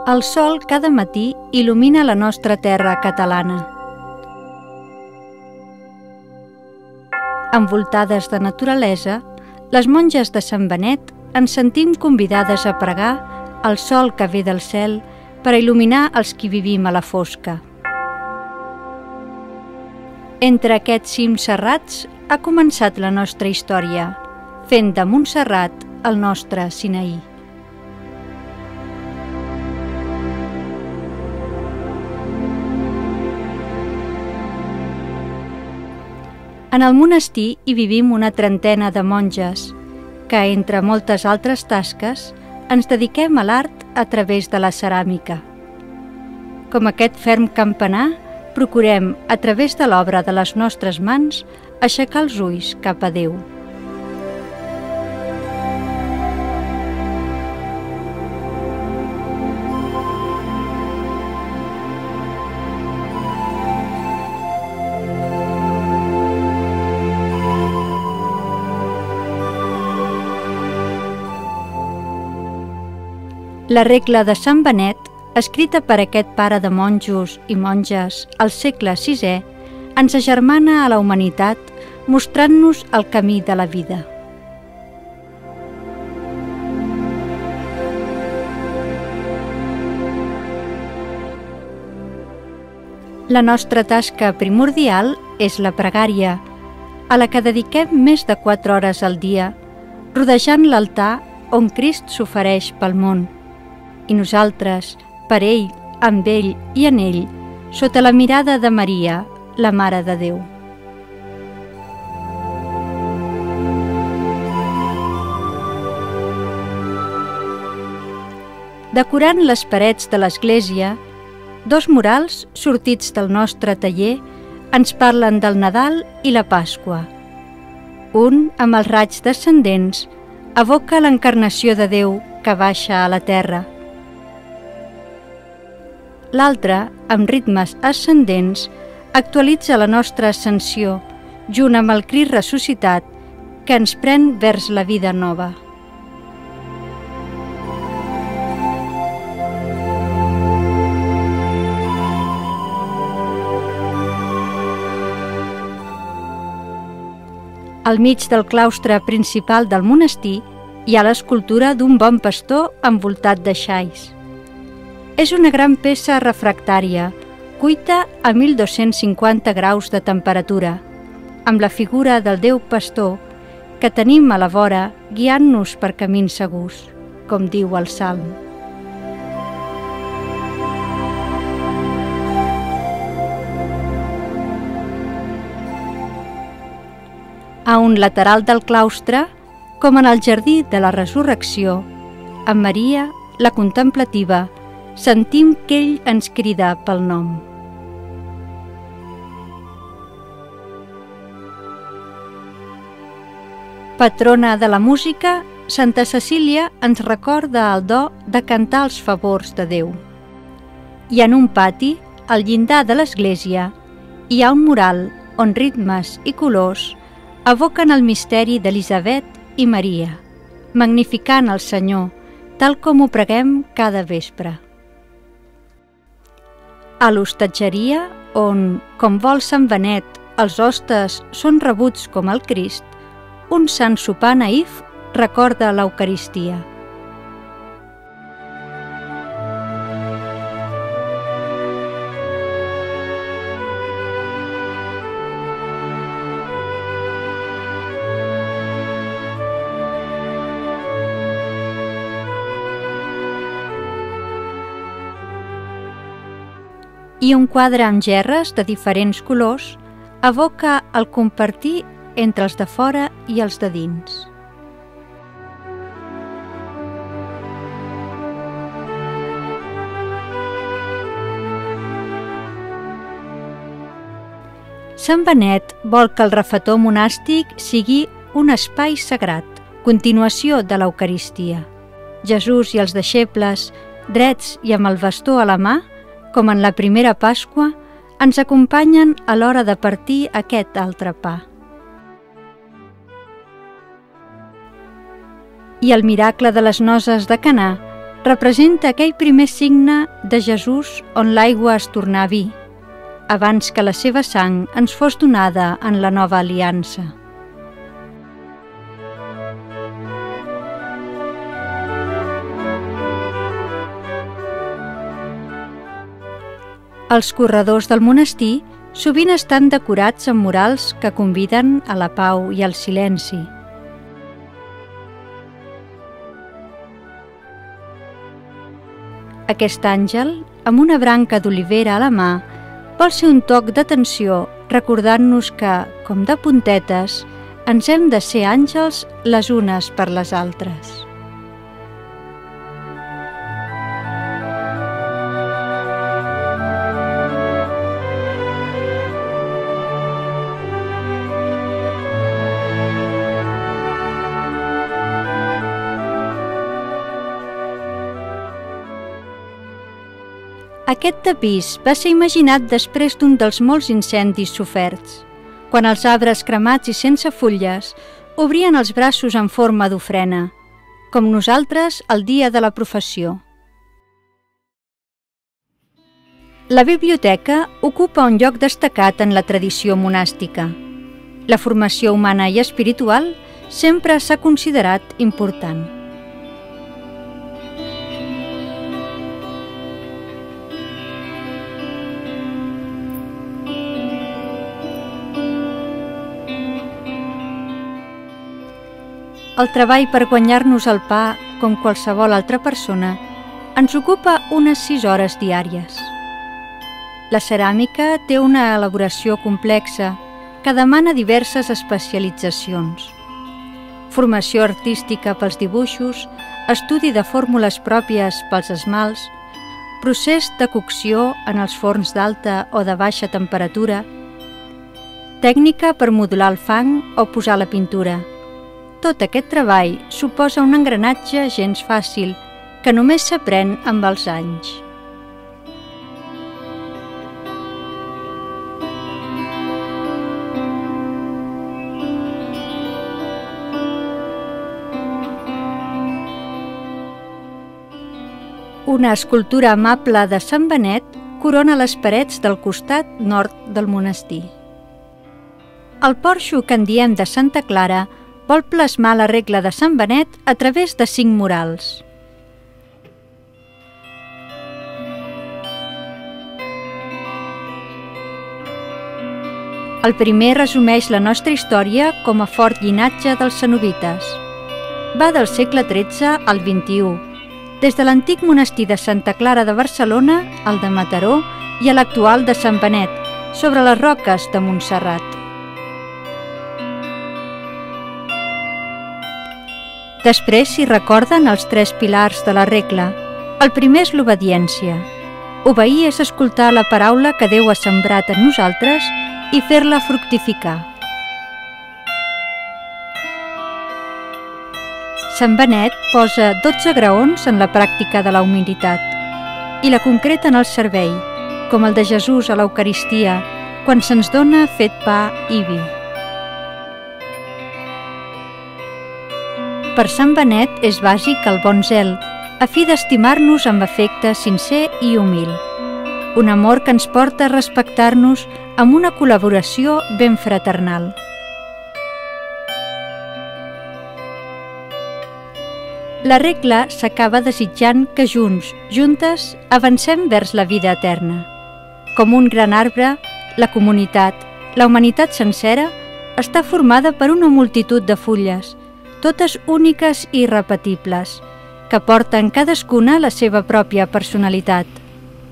El sol cada matí il·lumina la nostra terra catalana. Envoltades de naturalesa, les monges de Sant Benet ens sentim convidades a pregar el sol que ve del cel per a il·luminar els qui vivim a la fosca. Entre aquests cims serrats ha començat la nostra història, fent de Montserrat el nostre Sinaí. En el monestir hi vivim una trentena de monges, que, entre moltes altres tasques, ens dediquem a l'art a través de la ceràmica. Com aquest ferm campanar, procurem, a través de l'obra de les nostres mans, aixecar els ulls cap a Déu. La regla de Sant Benet, escrita per aquest pare de monjos i monges al segle VI, ens agermana a la humanitat, mostrant-nos el camí de la vida. La nostra tasca primordial és la pregària, a la que dediquem més de 4 hores al dia, rodejant l'altar on Crist s'ofereix pel món, i nosaltres, per ell, amb ell i en ell, sota la mirada de Maria, la Mare de Déu. Decorant les parets de l'església, 2 murals sortits del nostre taller ens parlen del Nadal i la Pasqua. Un, amb els raigs descendents, evoca l'encarnació de Déu que baixa a la terra. L'altre, amb ritmes ascendents, actualitza la nostra ascensió, junt amb el Crist ressuscitat que ens pren vers la vida nova. Al mig del claustre principal del monestir hi ha l'escultura d'un bon pastor envoltat de xais. És una gran peça refractària, cuita a 1250 graus de temperatura, amb la figura del Déu pastor que tenim a la vora guiant-nos per camins segurs, com diu el Salm. A un lateral del claustre, com en el jardí de la Resurrecció, amb Maria, la contemplativa, sentim que ell ens crida pel nom. Patrona de la música, Santa Cecília ens recorda el do de cantar els favors de Déu. I en un pati, al llindar de l'església, hi ha un mural on ritmes i colors evoquen el misteri d'Elisabet i Maria, magnificant el Senyor, tal com ho preguem cada vespre. A l'hostatgeria, on, com vol Sant Benet, els hostes són rebuts com el Crist, un sant sopar naïf recorda l'Eucaristia. I un quadre amb gerres de diferents colors evoca el compartir entre els de fora i els de dins. Sant Benet vol que el refetor monàstic sigui un espai sagrat, continuació de l'Eucaristia. Jesús i els deixebles, drets i amb el bastó a la mà, com en la primera Pasqua, ens acompanyen a l'hora de partir aquest altre pa. I el miracle de les noces de Canà representa aquell primer signe de Jesús on l'aigua es tornà vi, abans que la seva sang ens fos donada en la nova aliança. Els corredors del monestir sovint estan decorats amb murals que conviden a la pau i al silenci. Aquest àngel, amb una branca d'olivera a la mà, vol ser un toc d'atenció recordant-nos que, com de puntetes, ens hem de ser àngels les unes per les altres. Aquest tapís va ser imaginat després d'un dels molts incendis soferts, quan els arbres cremats i sense fulles obrien els braços en forma d'ofrena, com nosaltres el dia de la professió. La biblioteca ocupa un lloc destacat en la tradició monàstica. La formació humana i espiritual sempre s'ha considerat important. El treball per guanyar-nos el pa, com qualsevol altra persona, ens ocupa unes 6 hores diàries. La ceràmica té una elaboració complexa que demana diverses especialitzacions. Formació artística pels dibuixos, estudi de fórmules pròpies pels esmalts, procés de cocció en els forns d'alta o de baixa temperatura, tècnica per modular el fang o posar la pintura. Tot aquest treball suposa un engranatge gens fàcil que només s'aprèn amb els anys. Una escultura amable de Sant Benet corona les parets del costat nord del monestir. El porxo que en diem de Santa Clara vol plasmar la regla de Sant Benet a través de 5 murals. El primer resumeix la nostra història com a fort llinatge dels cenobites. Va del segle XIII al XXI, des de l'antic monestir de Santa Clara de Barcelona, al de Mataró i a l'actual de Sant Benet, sobre les roques de Montserrat. Després s'hi recorden els 3 pilars de la regla. El primer és l'obediència. Obeir és escoltar la paraula que Déu ha sembrat en nosaltres i fer-la fructificar. Sant Benet posa 12 graons en la pràctica de la humilitat i la concreta en el servei, com el de Jesús a l'Eucaristia, quan se'ns dona fet pa i vi. Per Sant Benet és bàsic el bon zel, a fi d'estimar-nos amb afecte sincer i humil. Un amor que ens porta a respectar-nos amb una col·laboració ben fraternal. La regla s'acaba desitjant que juntes, avancem vers la vida eterna. Com un gran arbre, la comunitat, la humanitat sencera, està formada per una multitud de fulles, totes úniques i irrepetibles, que porten cadascuna la seva pròpia personalitat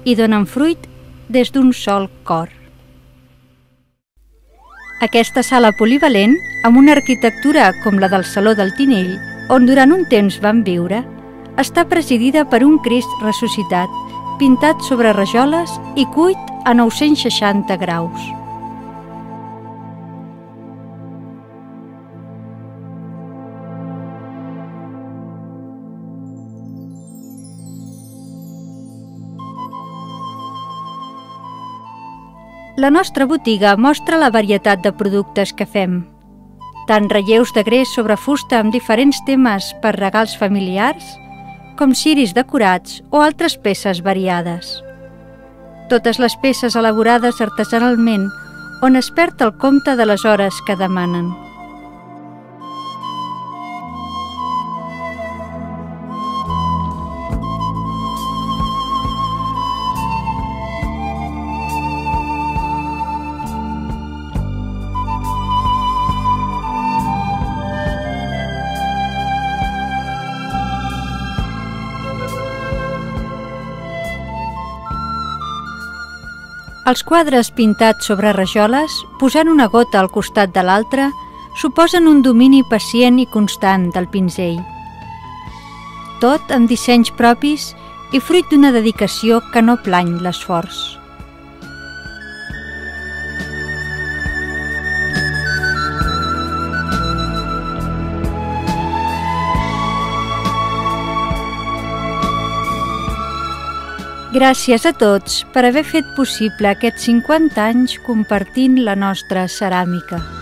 i donen fruit des d'un sol cor. Aquesta sala polivalent, amb una arquitectura com la del Saló del Tinell, on durant un temps van viure, està presidida per un Crist ressuscitat, pintat sobre rajoles i cuit a 960 graus. La nostra botiga mostra la varietat de productes que fem. Tant relleus de gres sobre fusta amb diferents temes per regals familiars, com ciris decorats o altres peces variades. Totes les peces elaborades artesanalment, on es perd el compte de les hores que demanen. Els quadres pintats sobre rajoles, posant una gota al costat de l'altra, suposen un domini pacient i constant del pinzell. Tot amb dissenys propis i fruit d'una dedicació que no plany l'esforç. Gràcies a tots per haver fet possible aquests 50 anys compartint la nostra ceràmica.